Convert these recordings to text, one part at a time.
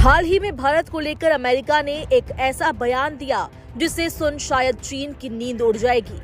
हाल ही में भारत को लेकर अमेरिका ने एक ऐसा बयान दिया जिसे सुन शायद चीन की नींद उड़ जाएगी।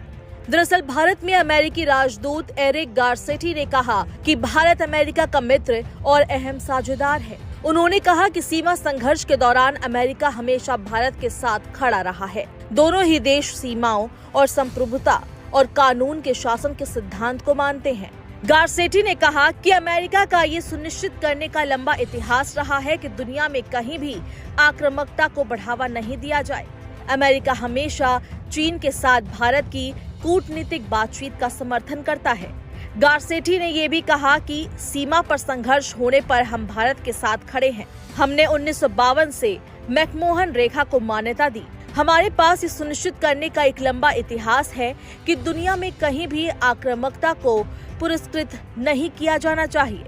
दरअसल भारत में अमेरिकी राजदूत एरिक गारसेटी ने कहा कि भारत अमेरिका का मित्र और अहम साझेदार है। उन्होंने कहा कि सीमा संघर्ष के दौरान अमेरिका हमेशा भारत के साथ खड़ा रहा है। दोनों ही देश सीमाओं और संप्रभुता और कानून के शासन के सिद्धांत को मानते हैं। गारसेटी ने कहा कि अमेरिका का ये सुनिश्चित करने का लंबा इतिहास रहा है कि दुनिया में कहीं भी आक्रामकता को बढ़ावा नहीं दिया जाए। अमेरिका हमेशा चीन के साथ भारत की कूटनीतिक बातचीत का समर्थन करता है। गारसेटी ने ये भी कहा कि सीमा पर संघर्ष होने पर हम भारत के साथ खड़े हैं। हमने 1952 से मैकमोहन रेखा को मान्यता दी। हमारे पास ये सुनिश्चित करने का एक लंबा इतिहास है कि दुनिया में कहीं भी आक्रामकता को पुरस्कृत नहीं किया जाना चाहिए।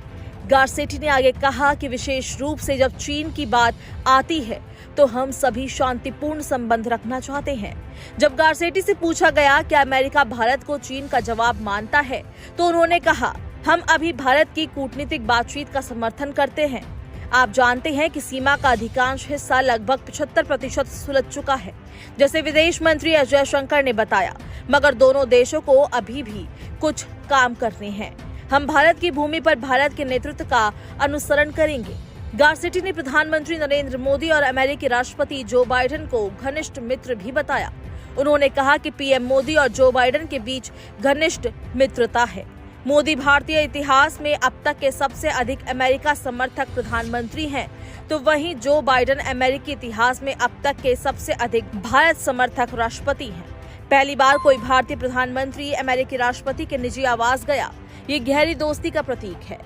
गारसेटी ने आगे कहा कि विशेष रूप से जब चीन की बात आती है तो हम सभी शांतिपूर्ण संबंध रखना चाहते हैं। जब गारसेटी से पूछा गया कि अमेरिका भारत को चीन का जवाब मानता है तो उन्होंने कहा, हम अभी भारत की कूटनीतिक बातचीत का समर्थन करते हैं। आप जानते हैं कि सीमा का अधिकांश हिस्सा लगभग 75% सुलझ चुका है, जैसे विदेश मंत्री एस जयशंकर ने बताया, मगर दोनों देशों को अभी भी कुछ काम करने हैं। हम भारत की भूमि पर भारत के नेतृत्व का अनुसरण करेंगे। गारसेटी ने प्रधानमंत्री नरेंद्र मोदी और अमेरिकी राष्ट्रपति जो बाइडेन को घनिष्ठ मित्र भी बताया। उन्होंने कहा कि पीएम मोदी और जो बाइडेन के बीच घनिष्ठ मित्रता है। मोदी भारतीय इतिहास में अब तक के सबसे अधिक अमेरिका समर्थक प्रधानमंत्री हैं, तो वहीं जो बाइडेन अमेरिकी इतिहास में अब तक के सबसे अधिक भारत समर्थक राष्ट्रपति हैं। पहली बार कोई भारतीय प्रधानमंत्री अमेरिकी राष्ट्रपति के निजी आवास गया। ये गहरी दोस्ती का प्रतीक है।